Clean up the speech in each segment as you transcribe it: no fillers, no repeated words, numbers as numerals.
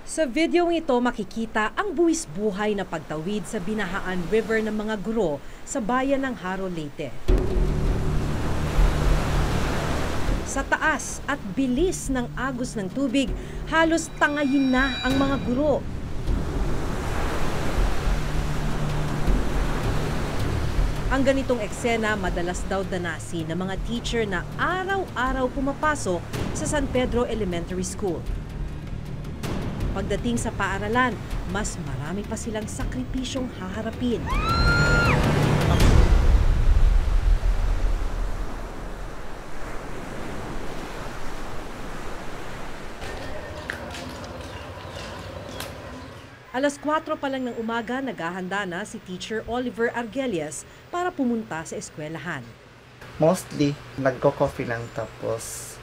Sa videong ito makikita ang buwis buhay na pagtawid sa Binahaan River ng mga guro sa bayan ng Haro, Leyte. Sa taas at bilis ng agos ng tubig, halos tangayin na ang mga guro. Ang ganitong eksena madalas daw danasin ng mga teacher na araw-araw pumapasok sa San Pedro Elementary School. Pagdating sa paaralan, mas marami pa silang sakripisyong haharapin. Alas 4 pa lang ng umaga, naghahanda na si Teacher Oliver Argelias para pumunta sa eskwelahan. Mostly, nagko-coffee lang tapos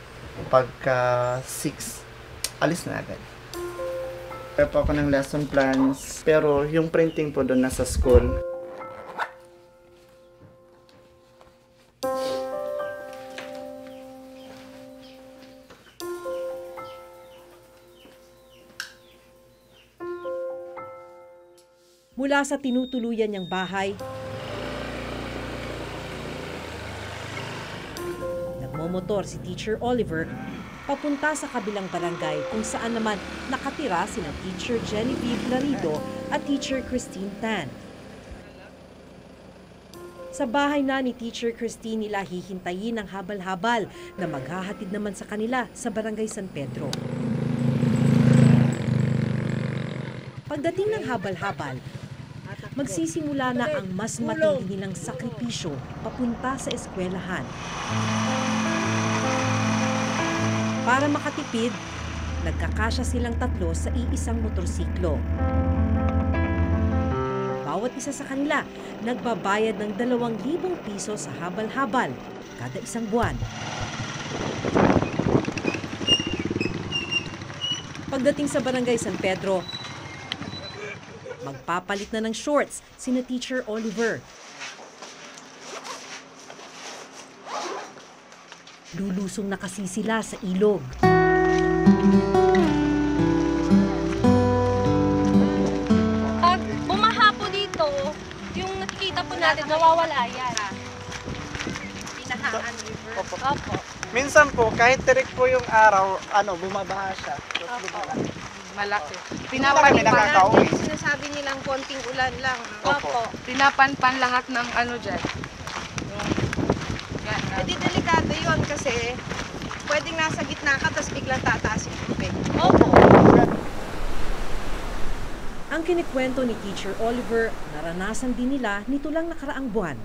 pagka 6, alis na agad. Prep ako ng lesson plans, pero yung printing po doon nasa school. Mula sa tinutuluyan niyang bahay, nagmomotor si Teacher Oliver papunta sa kabilang barangay kung saan naman nakatira sina Teacher Genevieve Larido at Teacher Christine Tan. Sa bahay na ni Teacher Christine nila hihintayin ang habal-habal na maghahatid naman sa kanila sa Barangay San Pedro. Pagdating ng habal-habal, magsisimula na ang mas matindi nilang sakripisyo papunta sa eskwelahan. Para makatipid, nagkakasya silang tatlo sa iisang motorsiklo. Bawat isa sa kanila nagbabayad ng 2,000 piso sa habal-habal kada isang buwan. Pagdating sa Barangay San Pedro, magpapalit na ng shorts sina Teacher Oliver. Lulusong na kasi sila sa ilog. Pag bumaha po dito, yung nakikita po natin, nawawala yan. Binahaan River. Opo. Minsan po, kahit tirik po yung araw, bumabaha siya. Malaki. Pinapan nakakauwi. Sinasabi nilang konting ulan lang. Opo. Pinapanpan lahat ng dyan. Hindi delikado yun kasi pwedeng nasa gitna ka tapos biglang tataas yung tubig. Opo. Ang kinikwento ni Teacher Oliver, naranasan din nila nito lang nakaraang buwan.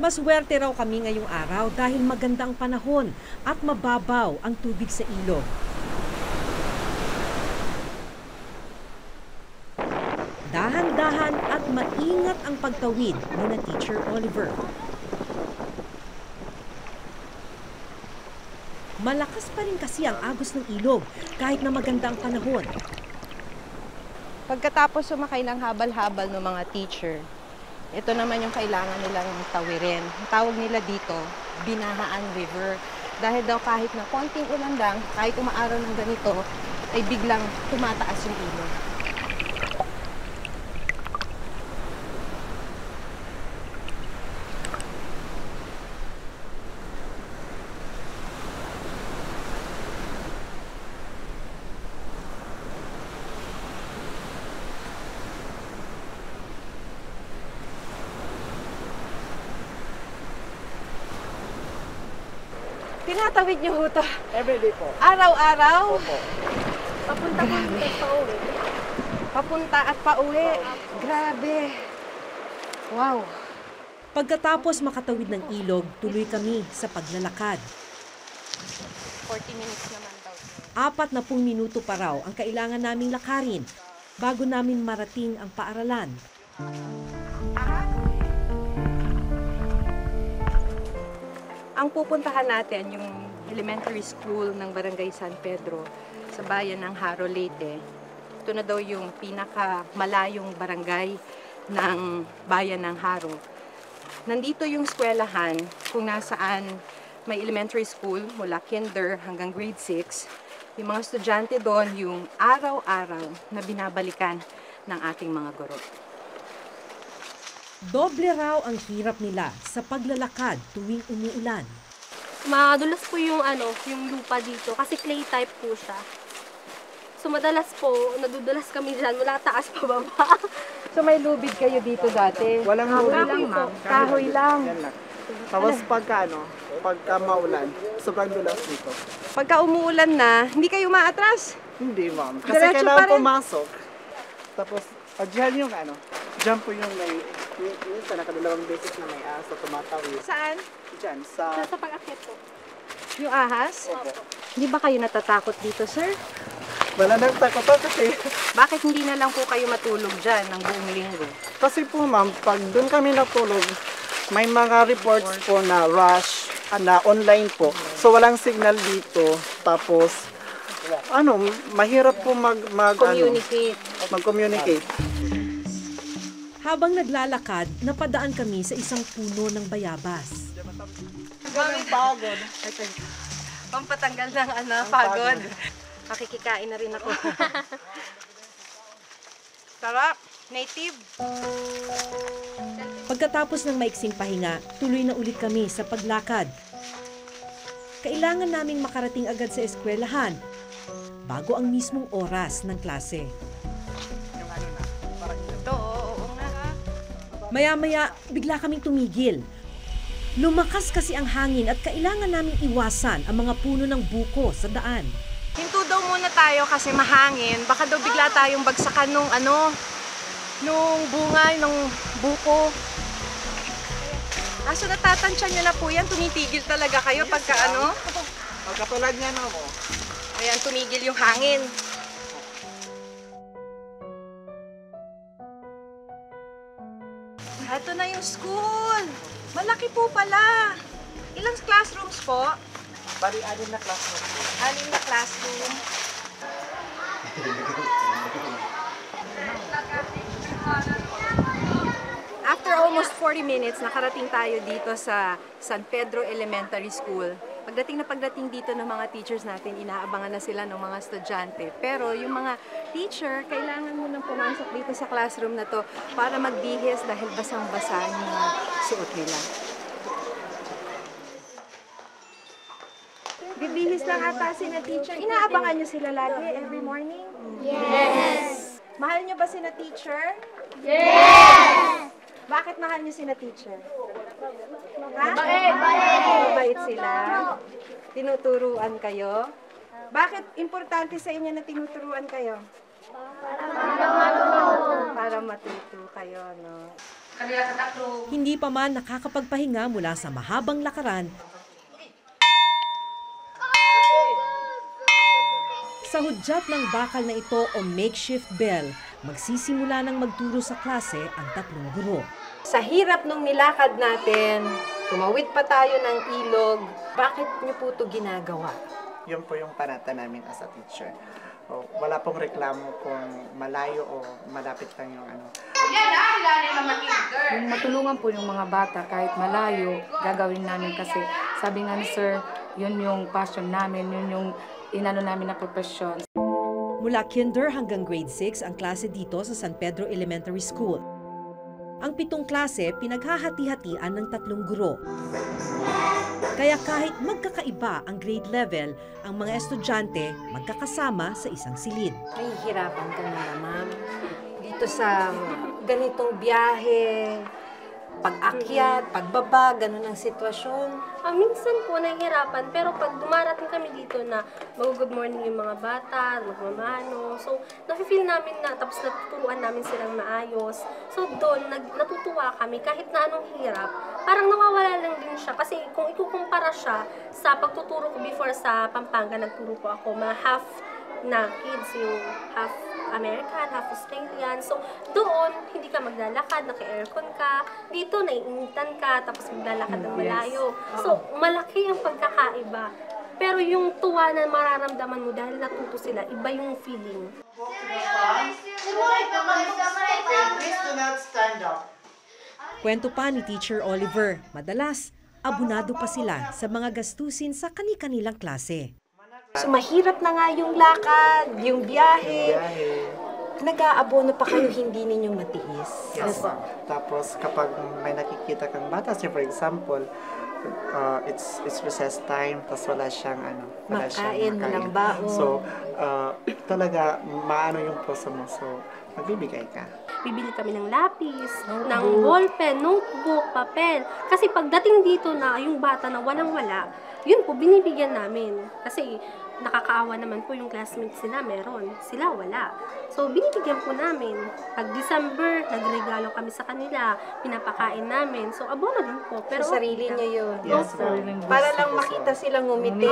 Maswerte raw kami ngayong araw dahil maganda ang panahon at mababaw ang tubig sa ilog. Dahan-dahan at maingat ang pagtawid ni Teacher Oliver. Malakas pa rin kasi ang agos ng ilog kahit na maganda ang panahon. Pagkatapos sumakay ng habal-habal ng mga teacher, ito naman yung kailangan nilang tawirin. Ang tawag nila dito, Binahaan River. Dahil daw kahit na konting ulan lang, kahit umaaraw ng ganito, ay biglang tumataas yung ilog. Tinatawid niyo ho ito? Everyday po. Araw-araw? Opo. Papunta po at pauwi? Papunta at pauwi. Grabe. Wow. Pagkatapos makatawid ng ilog, tuloy kami sa paglalakad. 40 minutes naman daw. 40 minuto pa raw ang kailangan naming lakarin bago namin marating ang paaralan. Ang pupuntahan natin yung elementary school ng Barangay San Pedro sa bayan ng Haro, Leyte. Ito na daw yung pinakamalayong barangay ng bayan ng Haro. Nandito yung eskwelahan kung nasaan may elementary school mula kinder hanggang grade 6. Yung mga estudyante doon yung araw-araw na binabalikan ng ating mga guro. Doble raw ang hirap nila sa paglalakad tuwing umuulan. Madulas po yung yung lupa dito kasi clay type po siya. So madalas po, nadudulas kami dyan mula taas pa baba. So may lubid kayo dito dati? Walang Kahoy lubid. lang, ma'am. Kahoy lang. Yan lang. Tapos pagka maulan, sobrang dulas dito. Pagka umuulan na, hindi kayo maatras? Hindi, ma'am. Kasi Diretso kailangan pa rin. pumasok. Tapos, dyan yung dyan po yung may, minsan nakadalawang beses na may aso tumatawid. Saan? Dyan, sa... Sa pag-akyat po. Yung ahas? Hindi ba kayo natatakot dito, sir? Wala nang takot po kasi... Bakit hindi na lang po kayo matulog dyan ng buong linggo? Kasi po, ma'am, pag doon kami natulog, may mga reports po na rush, na online po. So, walang signal dito. Tapos, mahirap po mag-communicate. Habang naglalakad, napadaan kami sa isang puno ng bayabas. Pagod. Pampatanggal ng pagod. Makikikain na rin ako. Sarap. Native. Pagkatapos ng maiksing pahinga, tuloy na ulit kami sa paglakad. Kailangan naming makarating agad sa eskwelahan bago ang mismong oras ng klase. Ito, oo nga. Maya-maya, bigla kaming tumigil. Lumakas kasi ang hangin at kailangan naming iwasan ang mga puno ng buko sa daan. Hinto daw muna tayo kasi mahangin. Baka daw bigla tayong bagsakan nung bunga, ng buko. So natatansya nyo na po yan, tumitigil talaga kayo pagka Katulad niya na mo. Ayan, tumigil yung hangin. Ito na yung school. Malaki po pala. Ilang classrooms po? Bali, 6 na classroom. 6 na classroom. After almost 40 minutes, nakarating tayo dito sa San Pedro Elementary School. Pagdating dito ng mga teachers natin, inaabangan na sila ng mga estudyante. Pero yung mga teacher, kailangan mo nang pumasok dito sa classroom na to para magbihis dahil basang-basa yung mga suot nila. Bibihis lang ata si na teacher. Inaabangan niyo sila lagi every morning? Yes! Mahal niyo ba si na teacher? Yes! Bakit mahal niyo si na teacher? Ha? Mabait sila? Tinuturuan kayo? Bakit importante sa inyo na tinuturuan kayo? Para matuto kayo, no? Hindi pa man nakakapagpahinga mula sa mahabang lakaran, sa hudyat ng bakal na ito o makeshift bell, magsisimula ng magturo sa klase ang 3 guro. Sa hirap nung nilakad natin, tumawid pa tayo ng ilog, bakit niyo po ito ginagawa? Yun po yung panata namin as a teacher. Wala pong reklamo kung malayo o malapit lang yung Yung matulungan po yung mga bata kahit malayo, gagawin namin kasi sabi nga ni Sir, yun yung passion namin, yun yung namin na profession. Mula kinder hanggang grade 6 ang klase dito sa San Pedro Elementary School. Ang 7 klase pinaghahati-hatian ng 3 guro. Kaya kahit magkakaiba ang grade level, ang mga estudyante magkakasama sa isang silid. Nahihirapan ka na, ma'am. Dito sa ganitong biyahe, Pag-akyat, pagbaba, ganun ang sitwasyon. Minsan po nahihirapan, pero pag dumarating kami dito na mag-good morning yung mga bata, magmamano, so nafe-feel namin na, tapos natuturuan namin silang maayos. So doon, natutuwa kami kahit na anong hirap, parang nawawala lang din siya. Kasi kung ikukumpara siya sa pagtuturo ko before sa Pampanga, nagturo po ako, mga half na kids, yung half American, half Australian. So, doon, hindi ka maglalakad, naka-aircon ka. Dito, naiinitan ka, tapos maglalakad ng malayo. So, malaki ang pagkakaiba. Pero yung tuwa na mararamdaman mo dahil natuto sila, iba yung feeling. Please do not stand up. Kwento pa ni Teacher Oliver, madalas, abunado pa sila sa mga gastusin sa kani-kanilang klase. So, mahirap na nga yung lakad, yung biyahe. Nag-aabono pa kayo, hindi ninyong matiis. Yes, ma'am. Tapos kapag may nakikita kang bata, say for example, it's recess time, tapos wala siyang Makain, walang baon. So, talaga maano yung puso mo. So, magbibigay ka. Bibili kami ng lapis, ng ballpen, notebook, papel. Kasi pagdating dito na yung bata na walang-wala, yun po, binibigyan namin. Kasi nakakaawa naman po yung classmates nila, meron. Sila, wala. So, binibigyan po namin. Pag December, nagregalo kami sa kanila, pinapakain namin. So, abono din po. Pero Sa sarili niyo yun. Yes, ma'am. Para lang makita silang ngumiti.